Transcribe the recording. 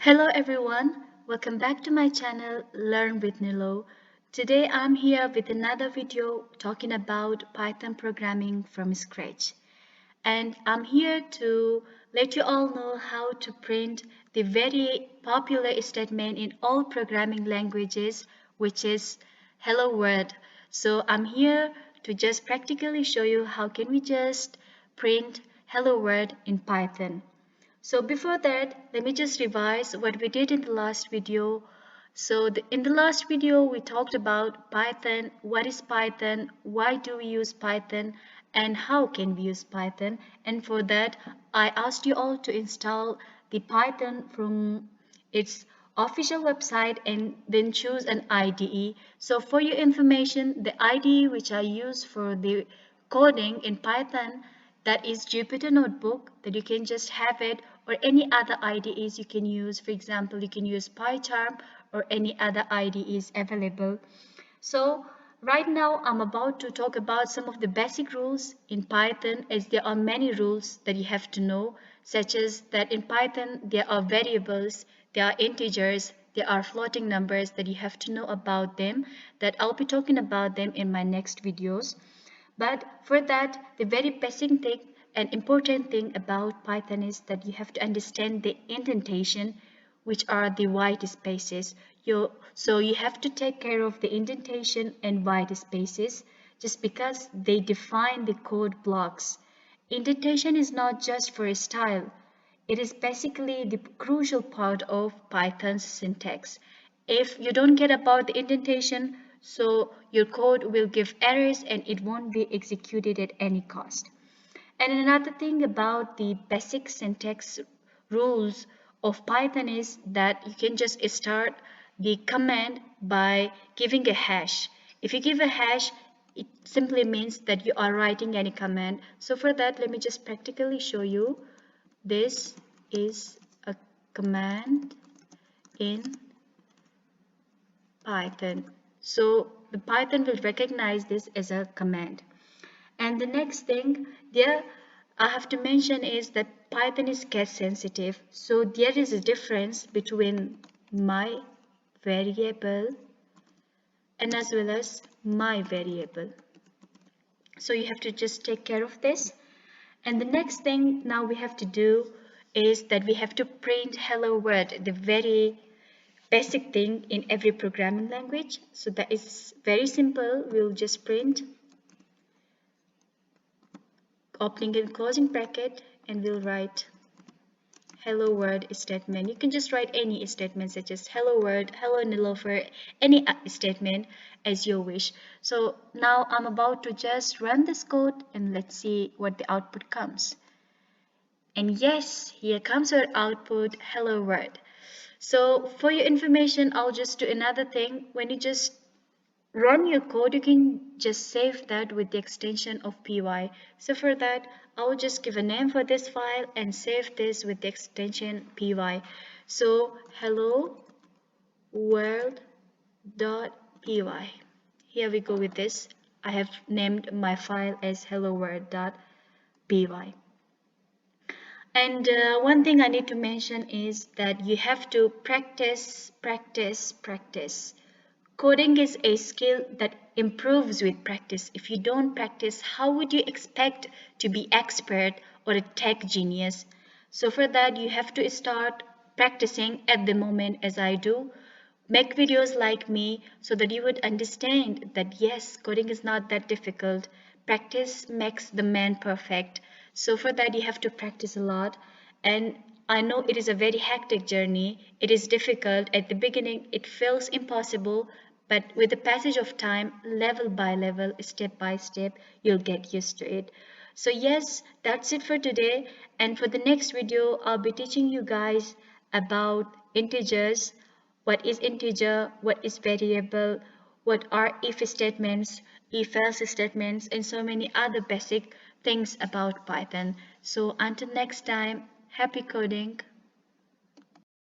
Hello everyone, welcome back to my channel Learn with Nilo. Today I'm here with another video talking about Python programming from scratch. And I'm here to let you all know how to print the very popular statement in all programming languages, which is Hello World. So I'm here to just practically show you how can we just print Hello World in Python. So before that, let me just revise what we did in the last video. In the last video, we talked about Python, what is Python, why do we use Python, and how can we use Python. And for that, I asked you all to install the Python from its official website and then choose an IDE. So for your information, the IDE which I use for the coding in Python, that is Jupyter Notebook, that you can just have it, or any other IDEs you can use. For example, you can use PyCharm or any other IDEs available. So right now I'm about to talk about some of the basic rules in Python, as there are many rules that you have to know, such as that in Python there are variables, there are integers, there are floating numbers that you have to know about them, that I'll be talking about them in my next videos. But for that, the very basic thing and important thing about Python is that you have to understand the indentation, which are the white spaces. So you have to take care of the indentation and white spaces just because they define the code blocks. Indentation is not just for a style. It is basically the crucial part of Python's syntax. If you don't get about the indentation, so your code will give errors and it won't be executed at any cost. And another thing about the basic syntax rules of Python is that you can just start the command by giving a hash. If you give a hash, it simply means that you are writing any command. So for that, let me just practically show you. This is a command in Python. So the Python will recognize this as a command. And the next thing there I have to mention is that Python is case sensitive. So there is a difference between my variable and as well as my variable. So you have to just take care of this. And the next thing now we have to do is that we have to print hello world, the very basic thing in every programming language. So that is very simple. We'll just print opening and closing bracket and we'll write hello world statement. You can just write any statement such as hello world, hello Nilofer, any statement as you wish. So now I'm about to just run this code and let's see what the output comes. And yes, here comes our output, hello world. So for your information, I'll just do another thing. When you just run your code, you can just save that with the extension of py. So for that, I will just give a name for this file and save this with the extension py. So hello world.py. Here we go with this. I have named my file as hello world.py. And one thing I need to mention is that you have to practice, practice, practice. Coding is a skill that improves with practice. If you don't practice, how would you expect to be expert or a tech genius? So for that, you have to start practicing at the moment as I do. Make videos like me so that you would understand that yes, coding is not that difficult. Practice makes the man perfect. So for that, you have to practice a lot. And I know it is a very hectic journey. It is difficult. At the beginning, it feels impossible. But with the passage of time, level by level, step by step, you'll get used to it. So yes, that's it for today. And for the next video, I'll be teaching you guys about integers, what is integer, what is variable, what are if statements, if else statements, and so many other basic things about Python. So until next time, happy coding.